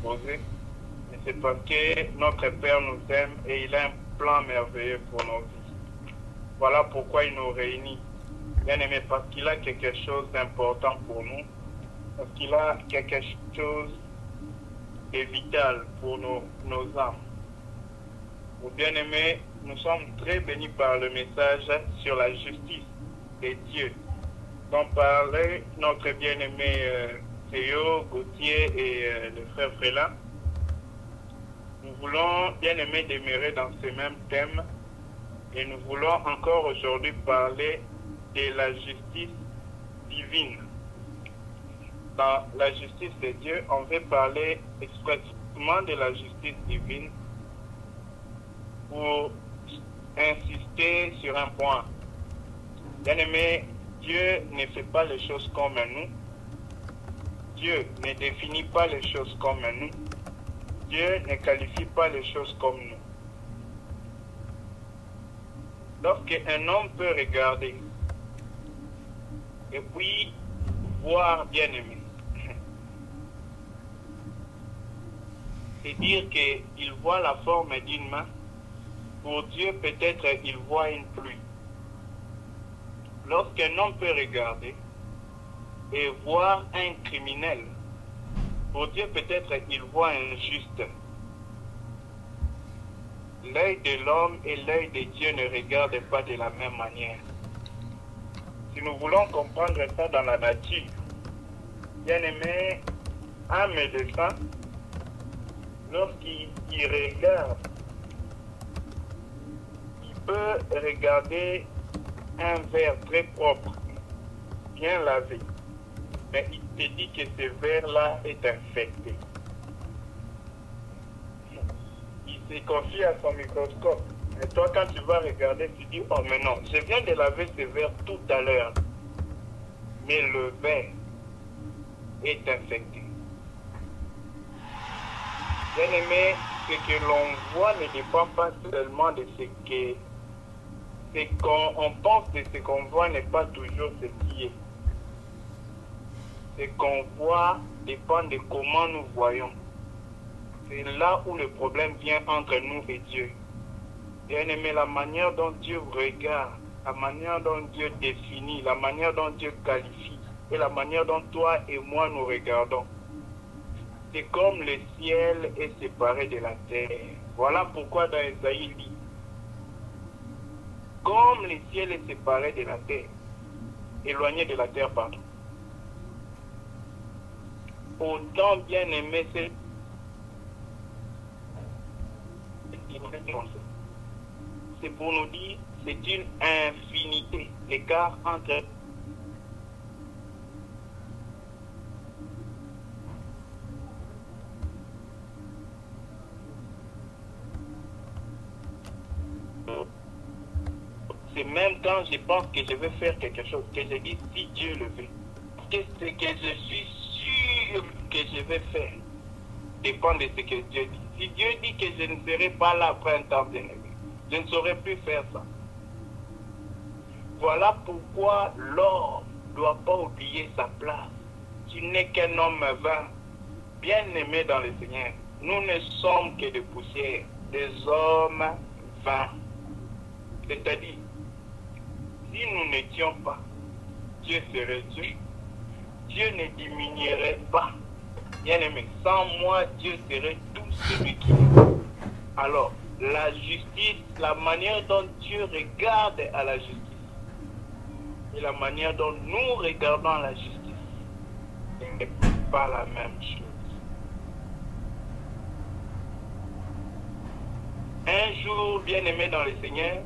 poser. Mais c'est parce que notre Père nous aime et il a un plan merveilleux pour nos vies. Voilà pourquoi il nous réunit. Bien aimé, parce qu'il a quelque chose d'important pour nous, parce qu'il a quelque chose de vital pour nos âmes. Bien aimé, nous sommes très bénis par le message sur la justice de Dieu dont parlait notre bien-aimé Théo, Gauthier et le frère Fréla. Nous voulons, bien aimé, demeurer dans ce même thème et nous voulons encore aujourd'hui parler de la justice divine. Dans la justice de Dieu, on veut parler expressément de la justice divine pour insister sur un point. Bien aimé, Dieu ne fait pas les choses comme nous. Dieu ne définit pas les choses comme nous. Dieu ne qualifie pas les choses comme nous. Lorsqu'un homme peut regarder et puis voir, bien aimé, c'est dire qu'il voit la forme d'une main, pour Dieu peut-être il voit une pluie. Lorsqu'un homme peut regarder et voir un criminel, pour Dieu peut-être il voit un juste. L'œil de l'homme et l'œil de Dieu ne regardent pas de la même manière. Si nous voulons comprendre ça dans la nature, bien aimé, un médecin, lorsqu'il regarde, il peut regarder un verre très propre, bien lavé, mais il te dit que ce verre-là est infecté. Il se confie à son microscope. Et toi, quand tu vas regarder, tu dis, oh mais non, je viens de laver ce verre tout à l'heure, mais le verre est infecté. Bien aimé, ce que l'on voit ne dépend pas seulement de ce qu'on pense de ce qu'on voit n'est pas toujours ce qui est. Ce qu'on voit dépend de comment nous voyons. C'est là où le problème vient entre nous et Dieu. Bien aimé, la manière dont Dieu regarde, la manière dont Dieu définit, la manière dont Dieu qualifie et la manière dont toi et moi nous regardons, c'est comme le ciel est séparé de la terre. Voilà pourquoi dans Isaïe dit, comme le ciel est séparé de la terre, éloigné de la terre, pardon. Autant bien aimé, c'est pour nous dire, c'est une infinité, l'écart entre c'est même quand je pense que je vais faire quelque chose, que je dis si Dieu le veut. Qu'est-ce que je suis sûr que je vais faire dépend de ce que Dieu dit. Si Dieu dit que je ne serai pas là après un temps bien aimé, je ne saurais plus faire ça. Voilà pourquoi l'homme ne doit pas oublier sa place. Tu n'es qu'un homme vain, bien aimé dans le Seigneur. Nous ne sommes que des poussières, des hommes vains. C'est-à-dire, si nous n'étions pas, Dieu serait Dieu. Dieu ne diminuerait pas. Bien aimé, sans moi, Dieu serait tout celui qui est. Alors, la justice, la manière dont Dieu regarde à la justice et la manière dont nous regardons à la justice n'est pas la même chose. Un jour, bien aimé dans le Seigneur,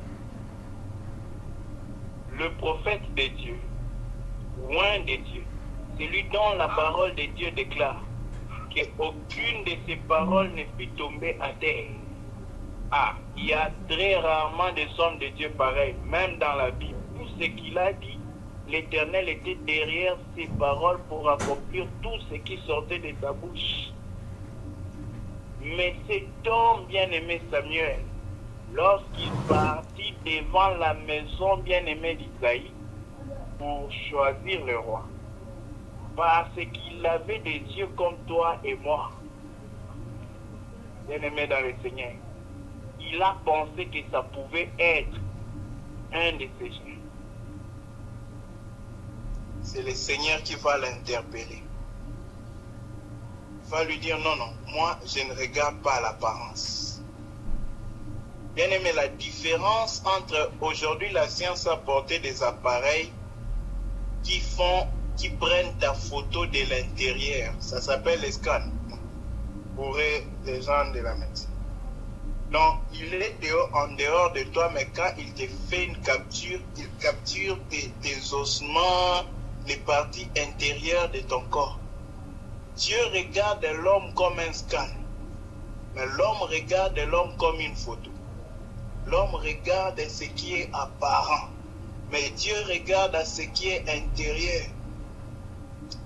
le prophète de Dieu, loin de Dieu, celui dont la parole de Dieu déclare qu'aucune de ses paroles ne peut tomber à terre. Ah, il y a très rarement des hommes de Dieu pareils, même dans la Bible. Tout ce qu'il a dit, l'Éternel était derrière ses paroles pour accomplir tout ce qui sortait de sa bouche. Mais cet homme bien-aimé Samuel, lorsqu'il partit devant la maison bien-aimée d'Isaïe pour choisir le roi, parce qu'il avait des yeux comme toi et moi, bien-aimé dans le Seigneur, il a pensé que ça pouvait être un de ses gens. C'est le Seigneur qui va l'interpeller. Il va lui dire, non, non, moi, je ne regarde pas l'apparence. Bien aimé, la différence entre aujourd'hui, la science a apporté des appareils qui prennent ta photo de l'intérieur. Ça s'appelle les scans pour les gens de la médecine. Donc, il est en dehors de toi, mais quand il te fait une capture, il capture tes ossements, les parties intérieures de ton corps. Dieu regarde l'homme comme un scan, mais l'homme regarde l'homme comme une photo. L'homme regarde ce qui est apparent, mais Dieu regarde ce qui est intérieur.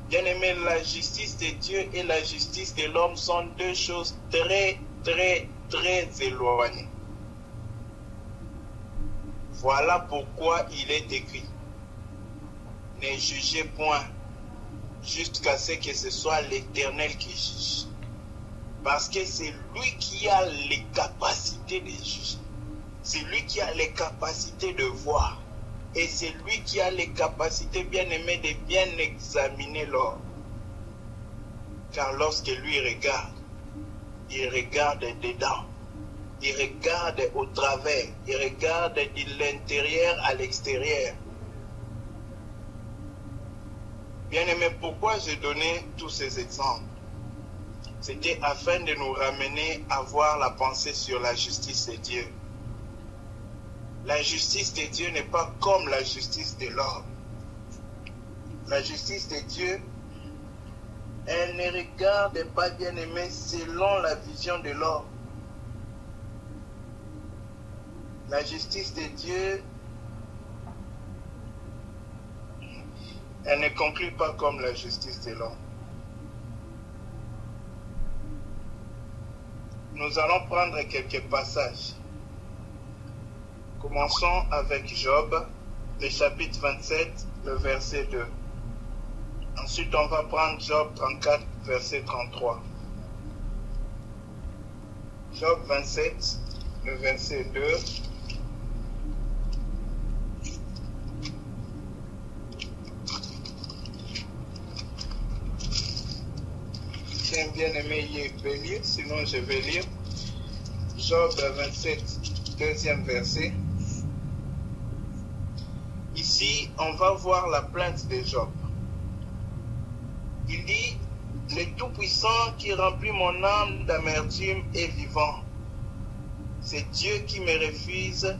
Bien-aimé, la justice de Dieu et la justice de l'homme sont deux choses très, très, très éloignées. Voilà pourquoi il est écrit: ne jugez point jusqu'à ce que ce soit l'Éternel qui juge. Parce que c'est lui qui a les capacités de juger. C'est lui qui a les capacités de voir. Et c'est lui qui a les capacités, bien aimées, de bien examiner l'homme. Car lorsque lui regarde, il regarde dedans. Il regarde au travers. Il regarde de l'intérieur à l'extérieur. Bien aimé, pourquoi j'ai donné tous ces exemples? C'était afin de nous ramener à voir la pensée sur la justice de Dieu. La justice de Dieu n'est pas comme la justice de l'homme. La justice de Dieu, elle ne regarde pas, bien aimé, selon la vision de l'homme. La justice de Dieu, elle ne conclut pas comme la justice de l'homme. Nous allons prendre quelques passages. Commençons avec Job, le chapitre 27, le verset 2. Ensuite, on va prendre Job 34, verset 33. Job 27, le verset 2. J'aime bien aimer lire, sinon je vais lire. Job 27, deuxième verset. Ici, on va voir la plainte de Job. Il dit: le Tout-Puissant qui remplit mon âme d'amertume est vivant. C'est Dieu qui me refuse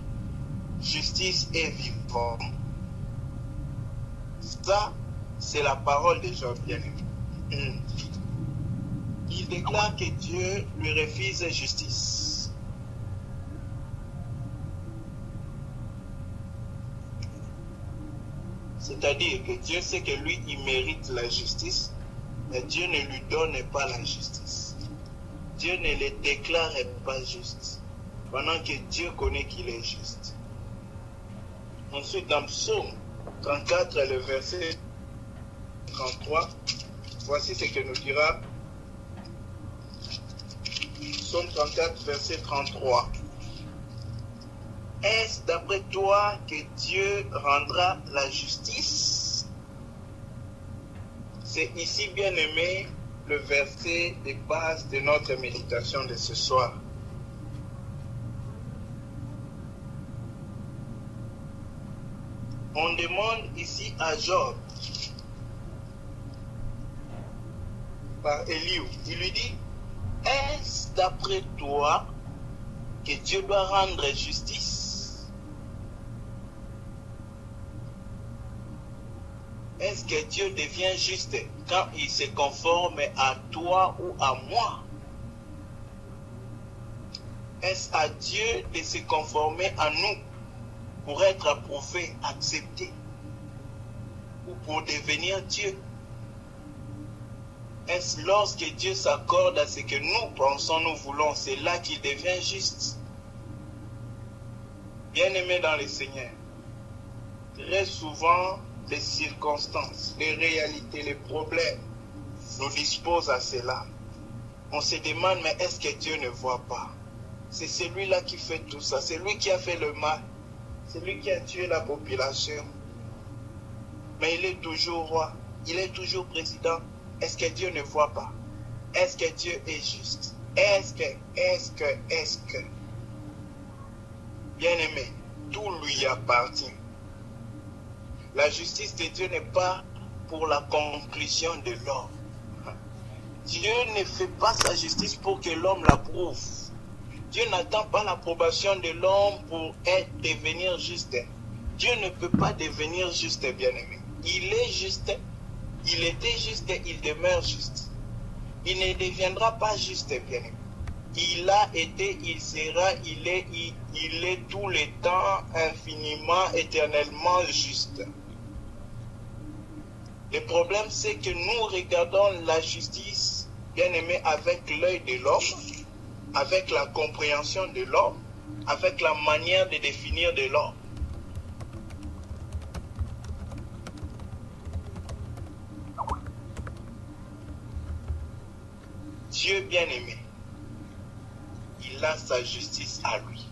justice et vivant. Ça, c'est la parole de Job, bien aimé. Il déclare que Dieu lui refuse justice. C'est-à-dire que Dieu sait que lui, il mérite la justice, mais Dieu ne lui donne pas la justice. Dieu ne le déclare pas juste, pendant que Dieu connaît qu'il est juste. Ensuite, dans Psaume 34, le verset 33, voici ce que nous dira Psaume 34, verset 33. Est-ce d'après toi que Dieu rendra la justice? C'est ici, bien aimé, le verset de base de notre méditation de ce soir. On demande ici à Job, par Éliou, il lui dit: est-ce d'après toi que Dieu doit rendre justice? Est-ce que Dieu devient juste quand il se conforme à toi ou à moi? Est-ce à Dieu de se conformer à nous pour être approuvé, accepté, ou pour devenir Dieu? Est-ce lorsque Dieu s'accorde à ce que nous pensons, nous voulons, c'est là qu'il devient juste? Bien-aimés dans le Seigneur, très souvent, les circonstances, les réalités, les problèmes nous disposent à cela. On se demande, mais est-ce que Dieu ne voit pas? C'est celui-là qui fait tout ça. C'est lui qui a fait le mal. C'est lui qui a tué la population. Mais il est toujours roi. Il est toujours président. Est-ce que Dieu ne voit pas? Est-ce que Dieu est juste? Est-ce que bien-aimé, tout lui appartient. La justice de Dieu n'est pas pour la conclusion de l'homme. Dieu ne fait pas sa justice pour que l'homme l'approuve. Dieu n'attend pas l'approbation de l'homme pour devenir juste. Dieu ne peut pas devenir juste, bien-aimé. Il est juste, il était juste, il demeure juste. Il ne deviendra pas juste, bien-aimé. Il a été, il sera, il est tout le temps, infiniment, éternellement juste. Le problème, c'est que nous regardons la justice, bien-aimé, avec l'œil de l'homme, avec la compréhension de l'homme, avec la manière de définir de l'homme. Dieu bien-aimé, il a sa justice à lui.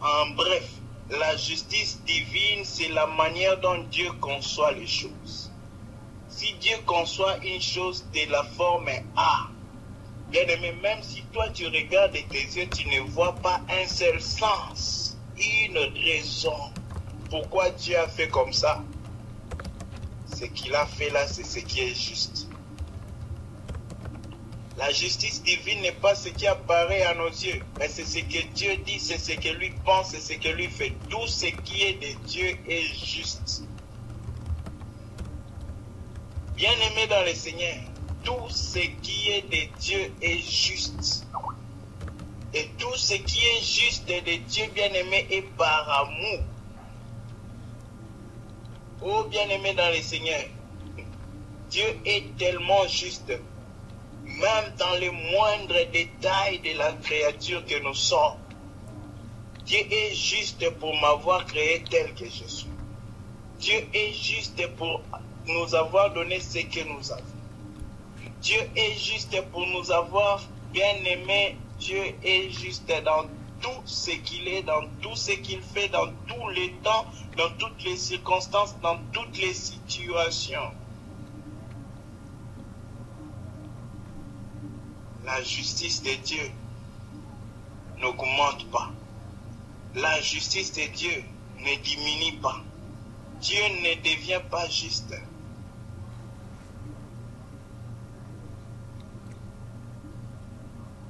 En bref, la justice divine, c'est la manière dont Dieu conçoit les choses. Si Dieu conçoit une chose de la forme A, bien-aimé, même si toi tu regardes de tes yeux, tu ne vois pas un seul sens, une raison pourquoi Dieu a fait comme ça. Ce qu'il a fait là, c'est ce qui est juste. La justice divine n'est pas ce qui apparaît à nos yeux, mais c'est ce que Dieu dit, c'est ce que lui pense, c'est ce que lui fait. Tout ce qui est de Dieu est juste. Bien-aimé dans le Seigneur, tout ce qui est de Dieu est juste. Et tout ce qui est juste de Dieu, bien-aimé, est par amour. Oh, bien-aimé dans le Seigneur, Dieu est tellement juste. Même dans les moindres détails de la créature que nous sommes. Dieu est juste pour m'avoir créé tel que je suis. Dieu est juste pour nous avoir donné ce que nous avons. Dieu est juste pour nous avoir bien aimés. Dieu est juste dans tout ce qu'il est, dans tout ce qu'il fait, dans tous les temps, dans toutes les circonstances, dans toutes les situations. La justice de Dieu n'augmente pas. La justice de Dieu ne diminue pas. Dieu ne devient pas juste.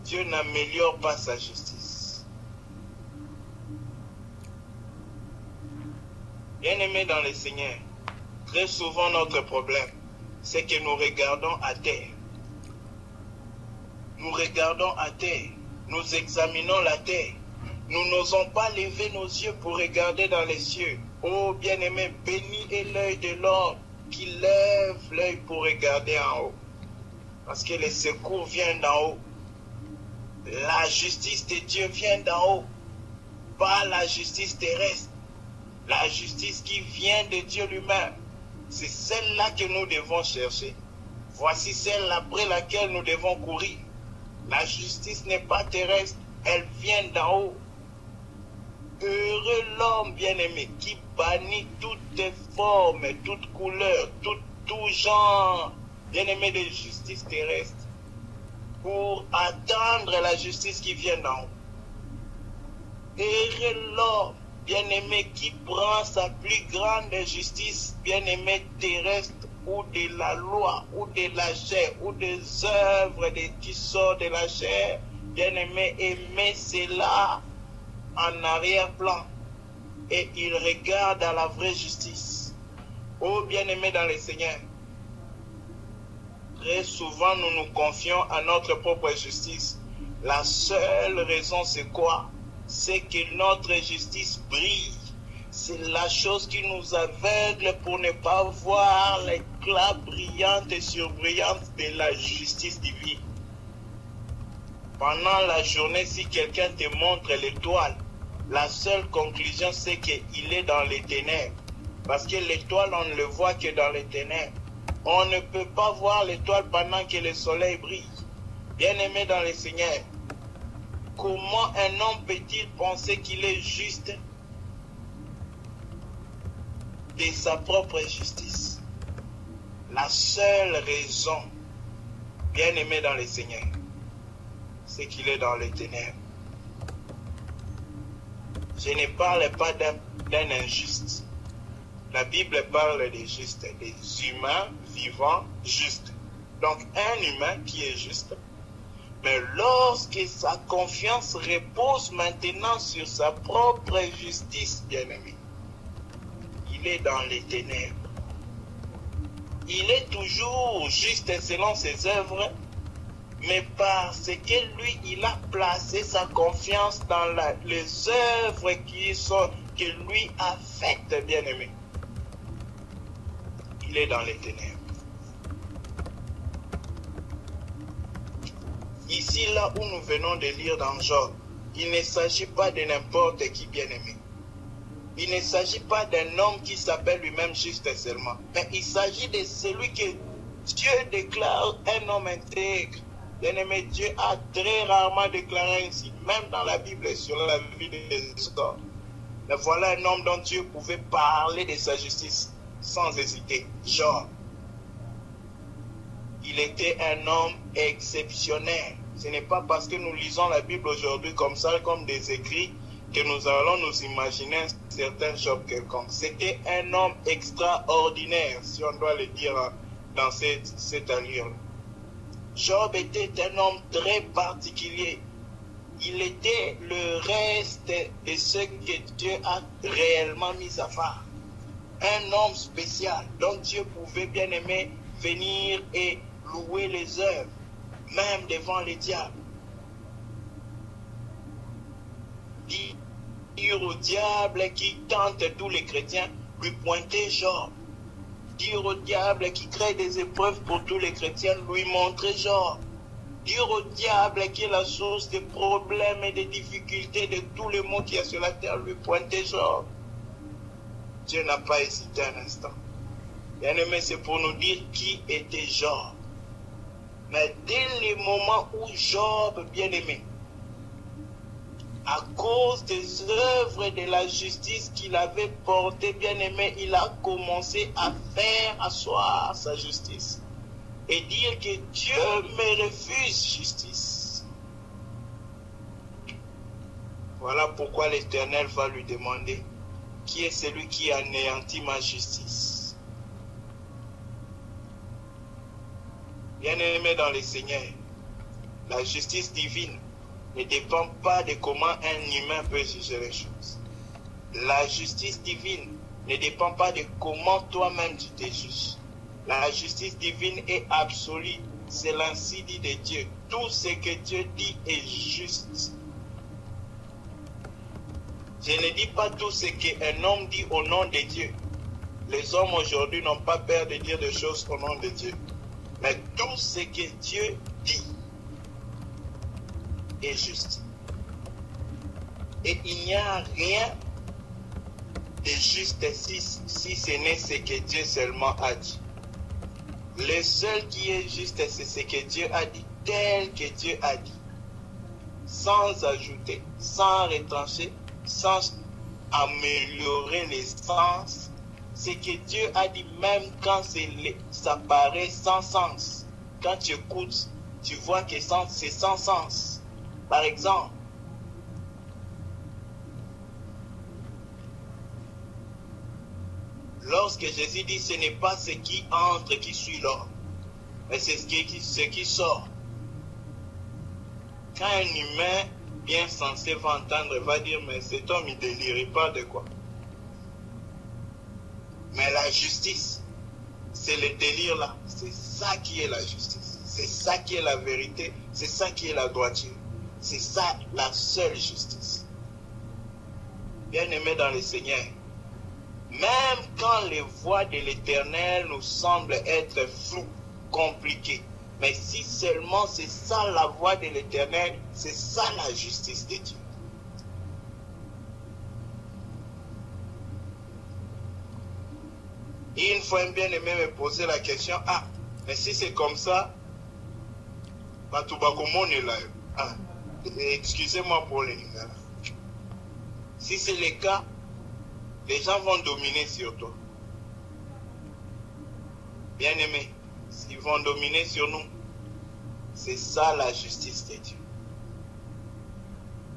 Dieu n'améliore pas sa justice. Bien-aimés dans le Seigneur, très souvent notre problème, c'est que nous regardons à terre. Nous regardons à terre, nous examinons la terre. Nous n'osons pas lever nos yeux pour regarder dans les cieux. Oh bien-aimé, béni est l'œil de l'homme qui lève l'œil pour regarder en haut. Parce que le secours vient d'en haut. La justice de Dieu vient d'en haut. Pas la justice terrestre. La justice qui vient de Dieu lui-même. C'est celle-là que nous devons chercher. Voici celle après laquelle nous devons courir. La justice n'est pas terrestre, elle vient d'en haut. Heureux l'homme bien-aimé qui bannit toutes formes, toutes couleurs, tout genre, bien-aimé, de justice terrestre, pour attendre la justice qui vient d'en haut. Heureux l'homme bien-aimé qui prend sa plus grande justice, bien-aimé, terrestre, ou de la loi, ou de la chair, ou des œuvres qui sortent de la chair, bien-aimé, et met cela en arrière-plan. Et il regarde à la vraie justice. Oh, bien-aimé dans le Seigneur, très souvent nous nous confions à notre propre justice. La seule raison, c'est quoi? C'est que notre justice brille. C'est la chose qui nous aveugle pour ne pas voir l'éclat brillant et surbrillant de la justice divine. Pendant la journée, si quelqu'un te montre l'étoile, la seule conclusion c'est qu'il est dans les ténèbres. Parce que l'étoile, on ne le voit que dans les ténèbres. On ne peut pas voir l'étoile pendant que le soleil brille. Bien-aimé dans le Seigneur, comment un homme peut-il penser qu'il est juste de sa propre justice? La seule raison, bien-aimé dans le Seigneur, c'est qu'il est dans les ténèbres. Je ne parle pas d'un injuste. La Bible parle des justes, des humains vivants justes. Donc un humain qui est juste, mais lorsque sa confiance repose maintenant sur sa propre justice, bien-aimé, il est dans les ténèbres. Il est toujours juste selon ses œuvres, mais parce que lui, il a placé sa confiance dans les œuvres que lui a faites, bien-aimé. Il est dans les ténèbres. Ici, là où nous venons de lire dans Job, il ne s'agit pas de n'importe qui, bien-aimé. Il ne s'agit pas d'un homme qui s'appelle lui-même juste seulement, mais il s'agit de celui que Dieu déclare un homme intègre. Bien-aimé, Dieu a très rarement déclaré ainsi, même dans la Bible sur la vie des hommes. Mais voilà un homme dont Dieu pouvait parler de sa justice sans hésiter. Job. Il était un homme exceptionnel. Ce n'est pas parce que nous lisons la Bible aujourd'hui comme ça, comme des écrits, que nous allons nous imaginer un certain Job quelconque. C'était un homme extraordinaire, si on doit le dire dans cette allure. Job était un homme très particulier. Il était le reste de ce que Dieu a réellement mis à part. Un homme spécial dont Dieu pouvait bien aimer venir et louer les œuvres, même devant les diables. Dire au diable qui tente tous les chrétiens, lui pointer Job. Dire au diable qui crée des épreuves pour tous les chrétiens, lui montrer Job. Dire au diable qui est la source des problèmes et des difficultés de tout le monde qui est sur la terre, lui pointer Job. Dieu n'a pas hésité un instant. Bien-aimé, c'est pour nous dire qui était Job. Mais dès le moment où Job, bien-aimé, à cause des œuvres de la justice qu'il avait portées, bien-aimé, il a commencé à faire asseoir sa justice et dire que Dieu me refuse justice. Voilà pourquoi l'Éternel va lui demander: qui est celui qui anéantit ma justice? Bien-aimé dans le Seigneur, la justice divine ne dépend pas de comment un humain peut juger les choses. La justice divine ne dépend pas de comment toi-même tu te juges. La justice divine est absolue, c'est l'ainsi dit de Dieu. Tout ce que Dieu dit est juste. Je ne dis pas tout ce qu'un homme dit au nom de Dieu. Les hommes aujourd'hui n'ont pas peur de dire des choses au nom de Dieu. Mais tout ce que Dieu dit est juste. Et il n'y a rien de juste si ce n'est ce que Dieu seulement a dit. Le seul qui est juste, c'est ce que Dieu a dit, tel que Dieu a dit. Sans ajouter, sans retrancher, sans améliorer les sens. Ce que Dieu a dit, même quand ça paraît sans sens. Quand tu écoutes, tu vois que c'est sans sens. Par exemple, lorsque Jésus dit ce n'est pas ce qui entre qui suit l'homme, mais c'est ce qui sort. Quand un humain bien censé va entendre, va dire mais cet homme il délire pas de quoi. Mais la justice, c'est le délire là. C'est ça qui est la justice. C'est ça qui est la vérité. C'est ça qui est la droiture. C'est ça la seule justice. Bien-aimés dans le Seigneur, même quand les voies de l'Éternel nous semblent être floues, compliquées, mais si seulement c'est ça la voie de l'Éternel, c'est ça la justice de Dieu. Et une fois un bien-aimé me posait la question, mais si c'est comme ça, Excusez-moi pour les gars. Si c'est le cas, les gens vont dominer sur toi. Bien-aimés, ils vont dominer sur nous. C'est ça la justice de Dieu.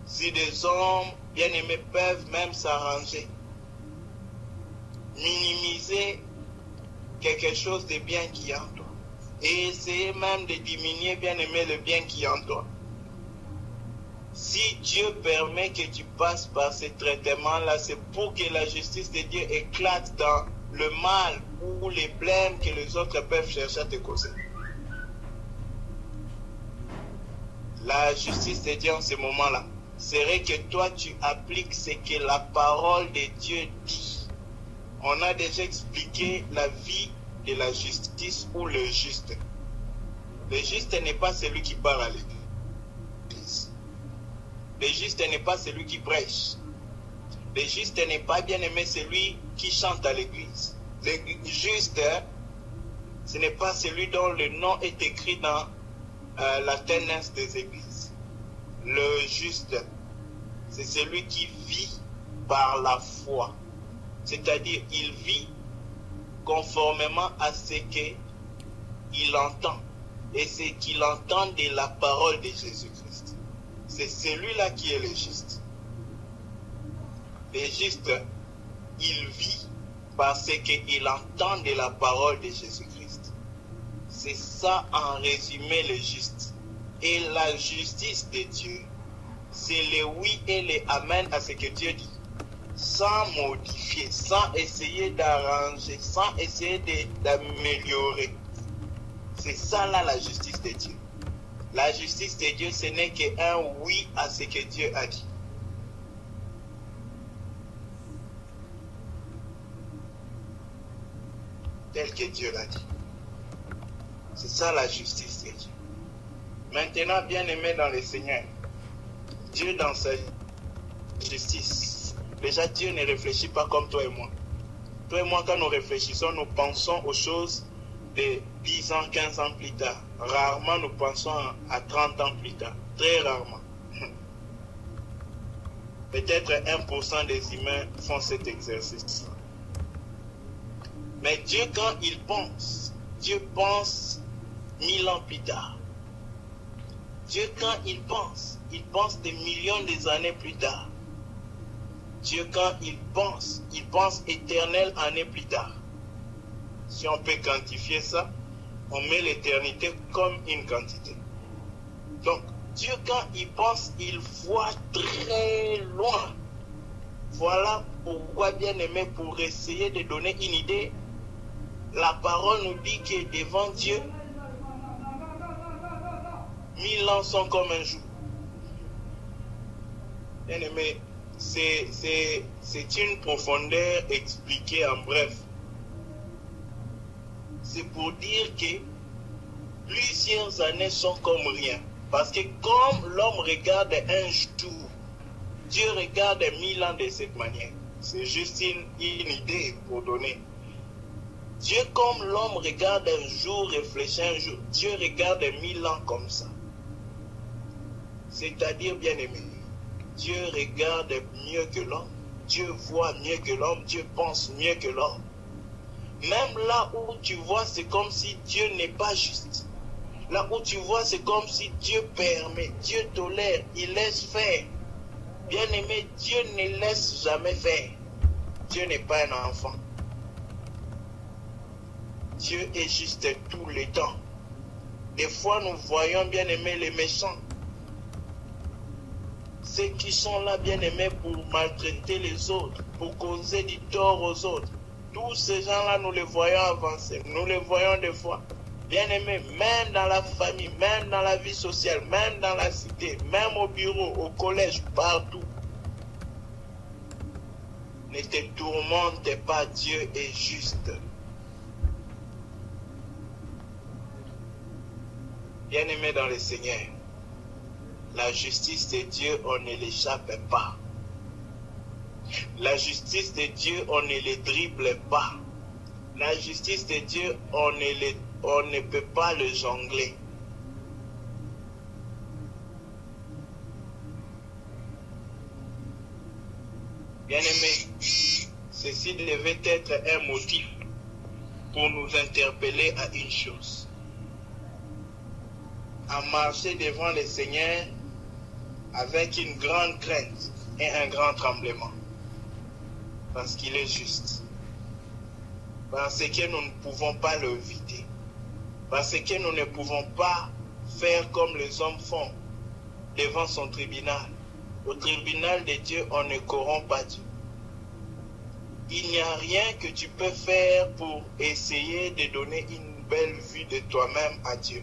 Si des hommes bien-aimés peuvent même s'arranger, minimiser quelque chose de bien qui est en toi, et essayer même de diminuer bien-aimé le bien qui est en toi. Si Dieu permet que tu passes par ce traitement-là, c'est pour que la justice de Dieu éclate dans le mal ou les blèmes que les autres peuvent chercher à te causer. La justice de Dieu en ce moment-là serait que toi tu appliques ce que la parole de Dieu dit. On a déjà expliqué la vie de la justice ou le juste. Le juste n'est pas celui qui part à l'église. Le juste n'est pas celui qui prêche. Le juste n'est pas bien-aimé celui qui chante à l'église. Le juste, ce n'est pas celui dont le nom est écrit dans la tendance des églises. Le juste, c'est celui qui vit par la foi. C'est-à-dire, il vit conformément à ce qu'il entend. Et ce qu'il entend de la parole de Jésus-Christ. C'est celui-là qui est le juste. Le juste, il vit parce qu'il entend de la parole de Jésus-Christ. C'est ça en résumé le juste. Et la justice de Dieu, c'est le oui et le amen à ce que Dieu dit. Sans modifier, sans essayer d'arranger, sans essayer d'améliorer. C'est ça là la justice de Dieu. La justice de Dieu, ce n'est qu'un oui à ce que Dieu a dit. Tel que Dieu l'a dit. C'est ça la justice de Dieu. Maintenant, bien aimé dans le Seigneur, Dieu dans sa justice, déjà Dieu ne réfléchit pas comme toi et moi. Toi et moi, quand nous réfléchissons, nous pensons aux choses de 10 ans, 15 ans plus tard. Rarement nous pensons à 30 ans plus tard. Très rarement. Peut-être 1% des humains font cet exercice. Mais Dieu, quand il pense, Dieu pense 1000 ans plus tard. Dieu, quand il pense des millions d'années plus tard. Dieu, quand il pense éternelle année plus tard. Si on peut quantifier ça, on met l'éternité comme une quantité. Donc, Dieu, quand il pense, il voit très loin. Voilà pourquoi, bien aimé, pour essayer de donner une idée, la parole nous dit que devant Dieu, 1000 ans sont comme un jour. Bien aimé, c'est une profondeur expliquée en bref. C'est pour dire que plusieurs années sont comme rien. Parce que comme l'homme regarde un jour, Dieu regarde 1000 ans de cette manière. C'est juste une idée pour donner. Dieu, comme l'homme regarde un jour, réfléchit un jour, Dieu regarde 1000 ans comme ça. C'est-à-dire, bien aimé, Dieu regarde mieux que l'homme, Dieu voit mieux que l'homme, Dieu pense mieux que l'homme. Même là où tu vois, c'est comme si Dieu n'est pas juste. Là où tu vois, c'est comme si Dieu permet, Dieu tolère, il laisse faire. Bien aimé, Dieu ne laisse jamais faire. Dieu n'est pas un enfant. Dieu est juste tout le temps. Des fois, nous voyons, bien aimé, les méchants. Ceux qui sont là, bien aimés, pour maltraiter les autres, pour causer du tort aux autres. Tous ces gens-là, nous les voyons avancer. Nous les voyons des fois. Bien aimés, même dans la famille, même dans la vie sociale, même dans la cité, même au bureau, au collège, partout. Ne te tourmente pas, Dieu est juste. Bien aimé dans le Seigneur, la justice de Dieu, on ne l'échappe pas. La justice de Dieu, on ne les dribble pas. La justice de Dieu, on ne peut pas le jongler. Bien-aimés, ceci devait être un motif pour nous interpeller à une chose. À marcher devant le Seigneur avec une grande crainte et un grand tremblement. Parce qu'il est juste. Parce que nous ne pouvons pas le éviter. Parce que nous ne pouvons pas faire comme les hommes font devant son tribunal. Au tribunal de Dieu, on ne corrompt pas Dieu. Il n'y a rien que tu peux faire pour essayer de donner une belle vue de toi-même à Dieu.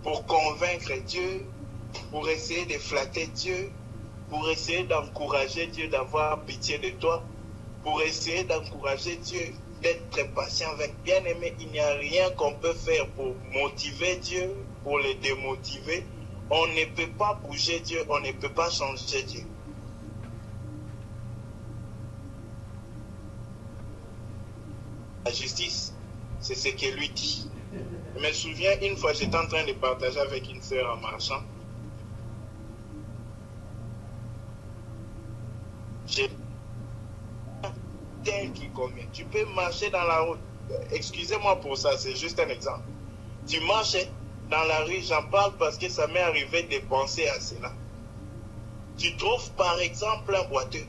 Pour convaincre Dieu, pour essayer de flatter Dieu, pour essayer d'encourager Dieu d'avoir pitié de toi, pour essayer d'encourager Dieu d'être patient avec. Bien-aimé, il n'y a rien qu'on peut faire pour motiver Dieu, pour le démotiver. On ne peut pas bouger Dieu, on ne peut pas changer Dieu. La justice, c'est ce qu'il lui dit. Je me souviens, une fois, j'étais en train de partager avec une sœur en marchant. J'ai tel qui convient. Tu peux marcher dans la route. Excusez-moi pour ça, c'est juste un exemple. Tu marches dans la rue, j'en parle parce que ça m'est arrivé de penser à cela. Tu trouves par exemple un boiteux.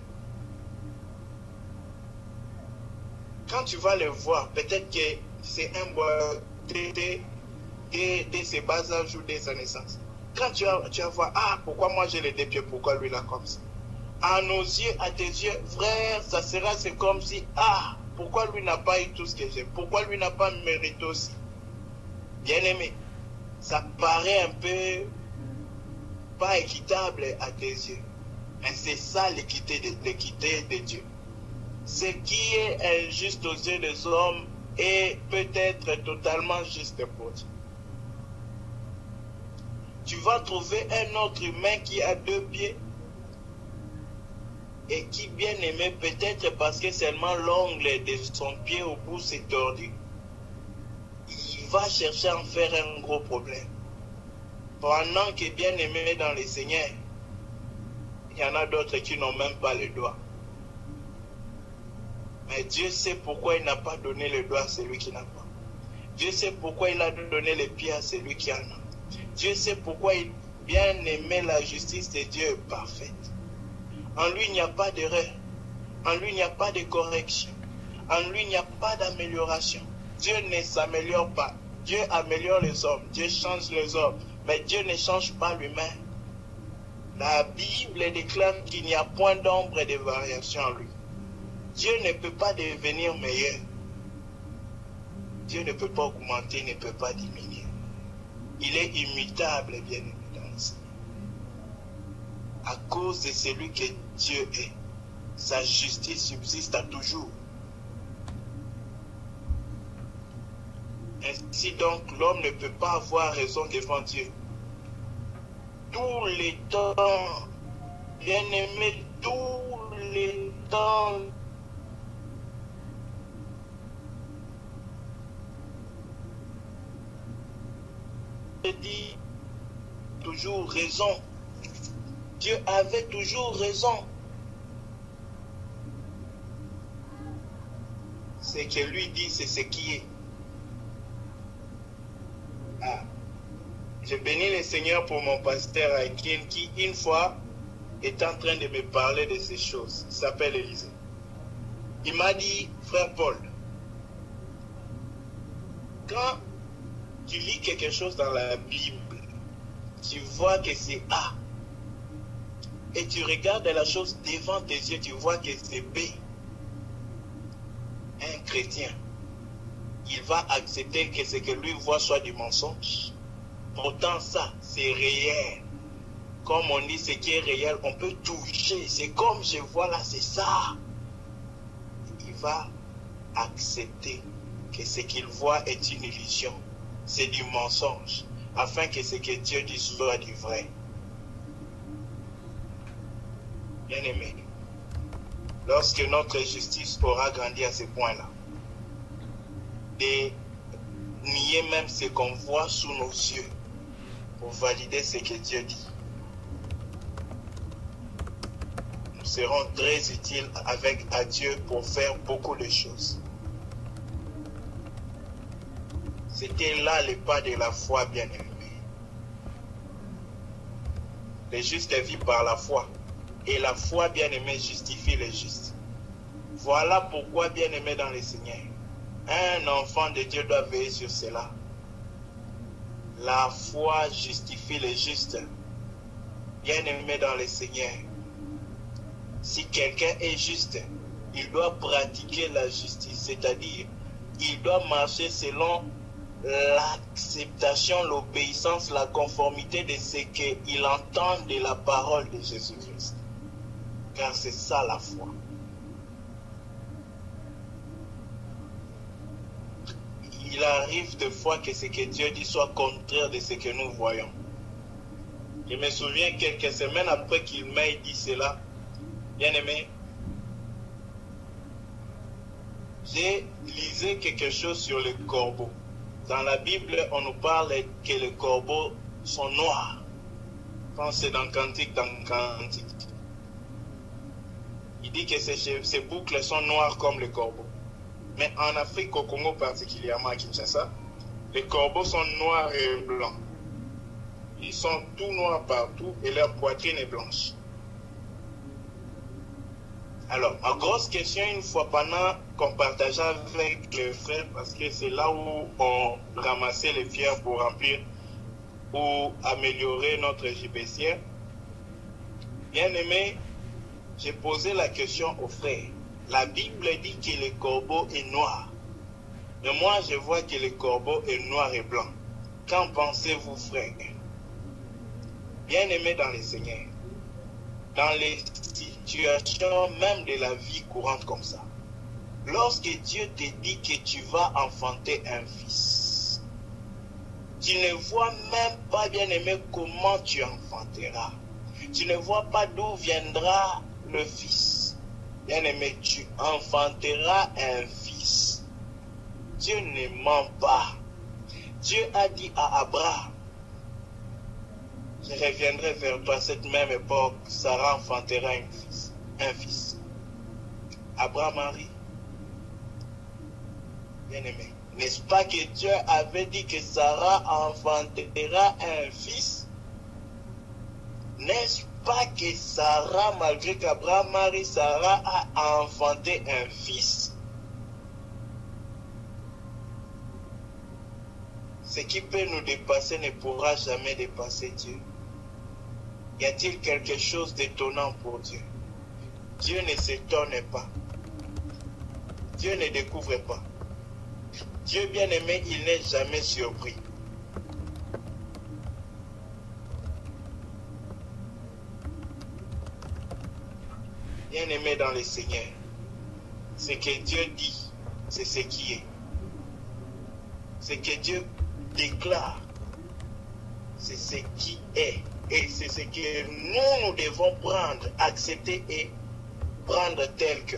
Quand tu vas le voir, peut-être que c'est un boiteux de ses bas âges ou de sa naissance. Quand tu vas voir, ah, pourquoi moi j'ai les deux pieds, pourquoi lui là comme ça? À nos yeux, à tes yeux, frère, ça sera, c'est comme si, ah, pourquoi lui n'a pas eu tout ce que j'ai? Pourquoi lui n'a pas mérité aussi? Bien-aimé, ça paraît un peu pas équitable à tes yeux. Mais c'est ça l'équité de Dieu. Ce qui est injuste aux yeux des hommes est peut-être totalement juste pour Dieu. Tu vas trouver un autre humain qui a deux pieds et qui, bien aimé, peut-être parce que seulement l'ongle de son pied au bout s'est tordu, il va chercher à en faire un gros problème. Pendant que, bien aimé dans le Seigneur, il y en a d'autres qui n'ont même pas le doigt. Mais Dieu sait pourquoi il n'a pas donné le doigt à celui qui n'a pas. Dieu sait pourquoi il a donné les pieds à celui qui en a. Dieu sait pourquoi il bien aimé la justice de Dieu est parfaite. En lui, il n'y a pas d'erreur. En lui, il n'y a pas de correction. En lui, il n'y a pas d'amélioration. Dieu ne s'améliore pas. Dieu améliore les hommes. Dieu change les hommes. Mais Dieu ne change pas lui-même. La Bible déclare qu'il n'y a point d'ombre de variation en lui. Dieu ne peut pas devenir meilleur. Dieu ne peut pas augmenter, ne peut pas diminuer. Il est immutable, bien aimé dans le Seigneur. À cause de celui que Dieu est, sa justice subsiste à toujours. Ainsi donc, l'homme ne peut pas avoir raison devant Dieu. Tous les temps, bien aimé, tous les temps, dit toujours raison. Dieu avait toujours raison. Ce que lui dit, c'est ce qui est. Ah. Je bénis le Seigneur pour mon pasteur Aikin qui, une fois, est en train de me parler de ces choses. Il s'appelle Élisée. Il m'a dit, frère Paul, quand tu lis quelque chose dans la Bible, tu vois que c'est A. Et tu regardes la chose devant tes yeux, tu vois que c'est B. Un chrétien, il va accepter que ce que lui voit soit du mensonge. Pourtant ça, c'est réel. Comme on dit, ce qui est réel, on peut toucher. C'est comme je vois là, c'est ça. Il va accepter que ce qu'il voit est une illusion. C'est du mensonge, afin que ce que Dieu dit soit du vrai. Bien-aimé, lorsque notre justice aura grandi à ce point-là, de nier même ce qu'on voit sous nos yeux pour valider ce que Dieu dit, nous serons très utiles avec à Dieu pour faire beaucoup de choses. C'était là le pas de la foi, bien-aimé. Le juste vit par la foi. Et la foi, bien-aimé, justifie le juste. Voilà pourquoi, bien-aimé dans le Seigneur, un enfant de Dieu doit veiller sur cela. La foi justifie le juste. Bien-aimé dans le Seigneur, si quelqu'un est juste, il doit pratiquer la justice, c'est-à-dire, il doit marcher selon l'acceptation, l'obéissance, la conformité de ce qu'il entend de la parole de Jésus-Christ. Car c'est ça la foi. Il arrive des fois que ce que Dieu dit soit contraire de ce que nous voyons. Je me souviens quelques semaines après qu'il m'ait dit cela, bien-aimé, j'ai lisé quelque chose sur les corbeaux. Dans la Bible, on nous parle que les corbeaux sont noirs. Quand c'est dans Cantique, il dit que ces boucles sont noires comme les corbeaux. Mais en Afrique, au Congo particulièrement à Kinshasa, les corbeaux sont noirs et blancs. Ils sont tout noirs partout et leur poitrine est blanche. Alors, ma grosse question, une fois pendant qu'on partageait avec les frères, parce que c'est là où on ramassait les pierres pour remplir ou améliorer notre JPCR, bien aimé, j'ai posé la question aux frères. La Bible dit que le corbeau est noir. Mais moi, je vois que le corbeau est noir et blanc. Qu'en pensez-vous, frères? Bien aimé dans le Seigneur, dans les situations même de la vie courante comme ça, lorsque Dieu te dit que tu vas enfanter un fils, tu ne vois même pas, bien aimé, comment tu enfanteras. Tu ne vois pas d'où viendra le fils. Bien aimé, tu enfanteras un fils. Dieu ne ment pas. Dieu a dit à Abraham, je reviendrai vers toi à cette même époque, Sarah enfantera un fils. Abraham a ri. Bien aimé, n'est-ce pas que Dieu avait dit que Sarah enfantera un fils? N'est-ce pas que Sarah, malgré qu'Abraham a ri, Sarah a enfanté un fils? Ce qui peut nous dépasser ne pourra jamais dépasser Dieu. Y a-t-il quelque chose d'étonnant pour Dieu? Dieu ne s'étonne pas. Dieu ne découvre pas. Dieu bien-aimé, il n'est jamais surpris. Bien-aimé dans le Seigneur, ce que Dieu dit, c'est ce qui est. Ce que Dieu déclare, c'est ce qui est. Et c'est ce que nous devons prendre, accepter et prendre tel que.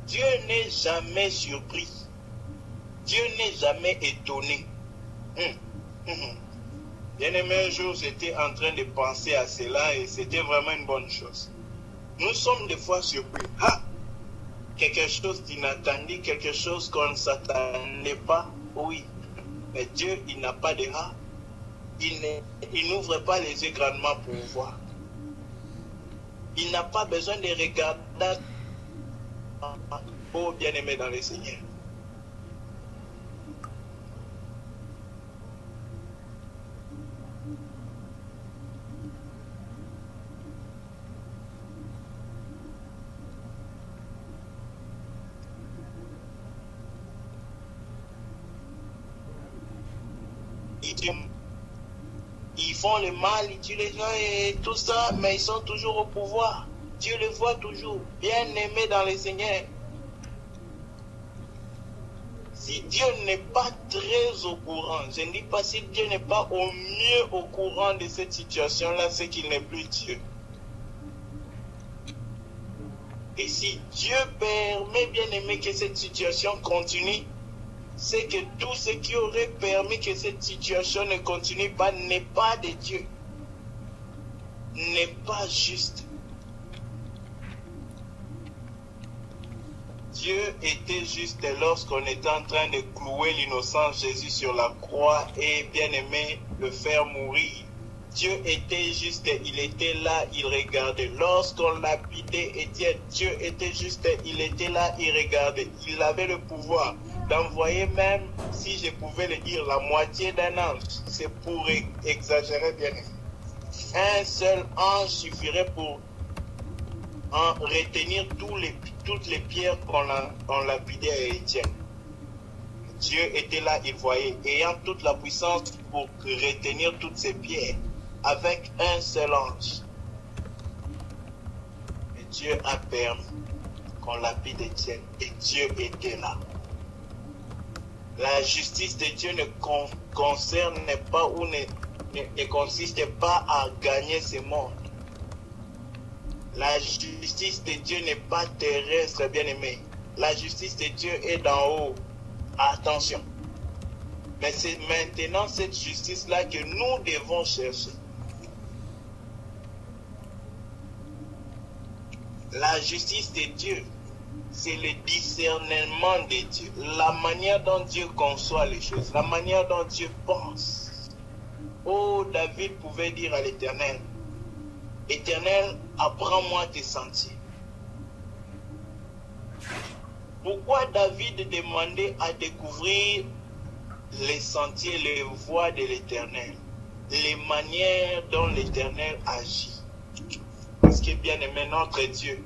Dieu n'est jamais surpris. Dieu n'est jamais étonné. Bien-aimé, un jour, j'étais en train de penser à cela et c'était vraiment une bonne chose. Nous sommes des fois surpris. Ah! Quelque chose d'inattendu, quelque chose qu'on ne s'attendait pas. Oui, mais Dieu, il n'a pas de rat. Il n'ouvre pas les yeux grandement pour voir. Il n'a pas besoin de regarder. Oh, bien-aimé dans le Seigneur. Ils font le mal, ils tuent les gens et tout ça, mais ils sont toujours au pouvoir. Dieu le voit toujours, bien aimé dans le Seigneur. Si Dieu n'est pas très au courant, je ne dis pas si Dieu n'est pas au mieux au courant de cette situation-là, c'est qu'il n'est plus Dieu. Et si Dieu permet, bien aimé, que cette situation continue, c'est que tout ce qui aurait permis que cette situation ne continue pas n'est pas de Dieu, n'est pas juste. Dieu était juste lorsqu'on était en train de clouer l'innocent Jésus sur la croix et bien aimé le faire mourir. Dieu était juste, il était là, il regardait. Lorsqu'on lapidait Étienne, Dieu était juste, il était là, il regardait. Il avait le pouvoir d'envoyer même, si je pouvais le dire, la moitié d'un ange. C'est pour exagérer bien. Un seul ange suffirait pour retenir toutes les pierres qu'on lapidait à Étienne. Dieu était là, il voyait, ayant toute la puissance pour retenir toutes ces pierres. Avec un seul ange. Et Dieu a permis qu'on lapide Étienne. Et Dieu était là. La justice de Dieu ne concerne pas ou ne consiste pas à gagner ce monde. La justice de Dieu n'est pas terrestre, bien aimé. La justice de Dieu est d'en haut. Attention. Mais c'est maintenant cette justice-là que nous devons chercher. La justice de Dieu, c'est le discernement de Dieu, la manière dont Dieu conçoit les choses, la manière dont Dieu pense. Oh, David pouvait dire à l'Éternel, Éternel, apprends-moi tes sentiers. Pourquoi David demandait à découvrir les sentiers, les voies de l'Éternel, les manières dont l'Éternel agit? Parce que bien aimé notre Dieu,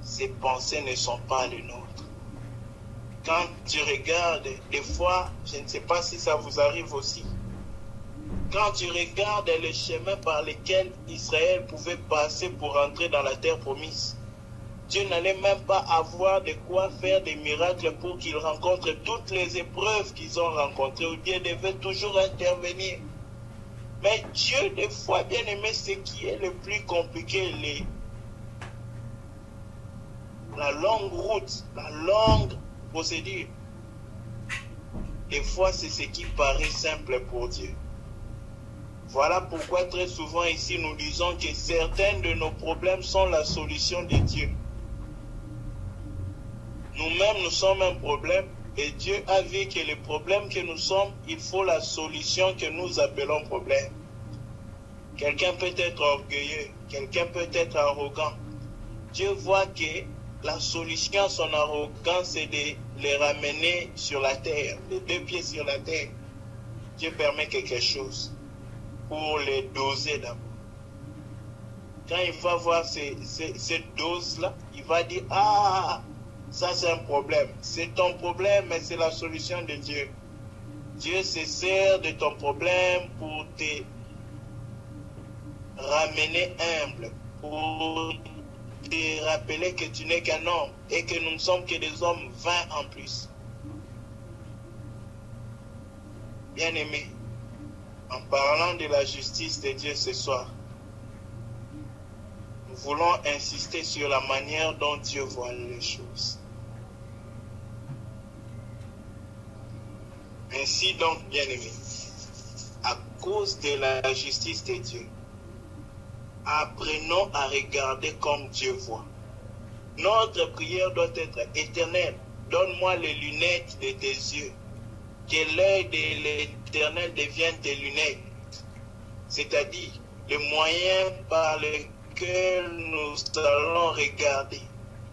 ses pensées ne sont pas les nôtres. Quand tu regardes, des fois, je ne sais pas si ça vous arrive aussi, quand tu regardes le chemin par lequel Israël pouvait passer pour entrer dans la terre promise, Dieu n'allait même pas avoir de quoi faire des miracles pour qu'ils rencontrent toutes les épreuves qu'ils ont rencontrées, ou Dieu devait toujours intervenir. Mais Dieu, des fois, bien aimé, ce qui est le plus compliqué, la longue route, la longue procédure, des fois, c'est ce qui paraît simple pour Dieu. Voilà pourquoi très souvent ici, nous disons que certains de nos problèmes sont la solution de Dieu. Nous-mêmes, nous sommes un problème, et Dieu a vu que le problème que nous sommes, il faut la solution que nous appelons problème. Quelqu'un peut être orgueilleux, quelqu'un peut être arrogant. Dieu voit que la solution à son arrogance, c'est de les ramener sur la terre, les deux pieds sur la terre. Dieu permet quelque chose pour les doser d'abord. Quand il va voir cette dose-là, il va dire, ah, ça c'est un problème. C'est ton problème, mais c'est la solution de Dieu. Dieu se sert de ton problème pour te ramener humble, pour te rappeler que tu n'es qu'un homme et que nous ne sommes que des hommes vains en plus. Bien-aimés, en parlant de la justice de Dieu ce soir, nous voulons insister sur la manière dont Dieu voit les choses. Ainsi donc, bien-aimés, à cause de la justice de Dieu, apprenons à regarder comme Dieu voit. Notre prière doit être éternelle. Donne-moi les lunettes de tes yeux. Que l'œil de l'Éternel devienne tes lunettes. C'est-à-dire le moyen par lequel nous allons regarder.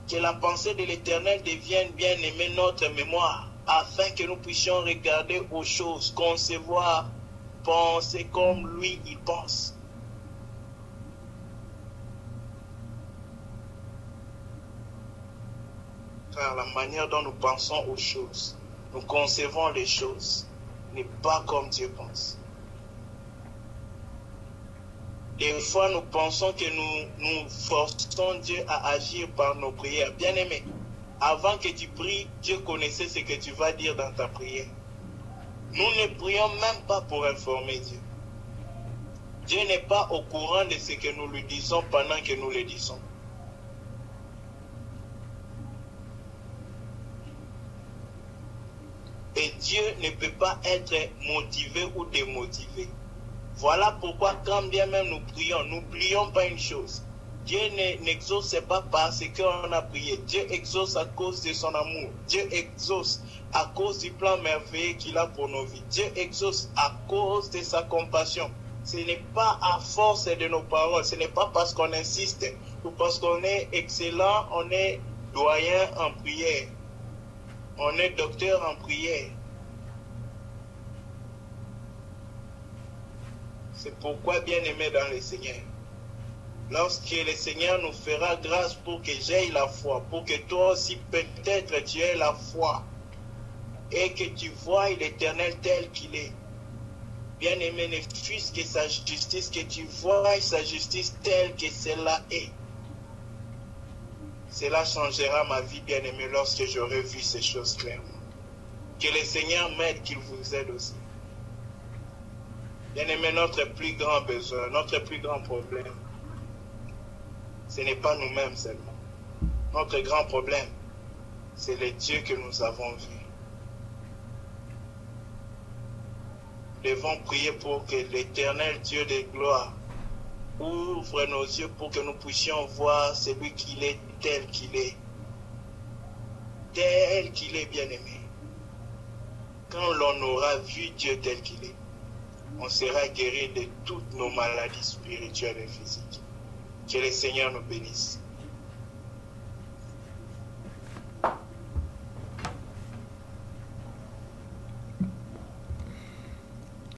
Que la pensée de l'Éternel devienne bien aimée notre mémoire, afin que nous puissions regarder aux choses, concevoir, penser comme lui il pense. Car la manière dont nous pensons aux choses, nous concevons les choses, n'est pas comme Dieu pense. Des fois, nous pensons que nous forçons Dieu à agir par nos prières. Bien-aimé, avant que tu pries, Dieu connaissait ce que tu vas dire dans ta prière. Nous ne prions même pas pour informer Dieu. Dieu n'est pas au courant de ce que nous lui disons pendant que nous le disons. Et Dieu ne peut pas être motivé ou démotivé. Voilà pourquoi quand bien même nous prions, n'oublions pas une chose. Dieu n'exauce pas parce qu'on a prié. Dieu exauce à cause de son amour. Dieu exauce à cause du plan merveilleux qu'il a pour nos vies. Dieu exauce à cause de sa compassion. Ce n'est pas à force de nos paroles. Ce n'est pas parce qu'on insiste ou parce qu'on est excellent, on est doyen en prière. On est docteur en prière. C'est pourquoi, bien-aimés dans le Seigneur, lorsque le Seigneur nous fera grâce pour que j'aie la foi, pour que toi aussi peut-être tu aies la foi et que tu vois l'Éternel tel qu'il est. Bien-aimé, ne fût-ce que sa justice, que tu vois sa justice telle que cela est. Cela changera ma vie, bien-aimé, lorsque j'aurai vu ces choses clairement. Que le Seigneur m'aide, qu'il vous aide aussi. Bien-aimé, notre plus grand besoin, notre plus grand problème, ce n'est pas nous-mêmes seulement. Notre grand problème, c'est le Dieu que nous avons vu. Nous devons prier pour que l'Éternel Dieu de gloire ouvre nos yeux pour que nous puissions voir celui qu'il est tel qu'il est. Tel qu'il est, bien-aimé. Quand l'on aura vu Dieu tel qu'il est, on sera guéri de toutes nos maladies spirituelles et physiques. Que le Seigneur nous bénisse.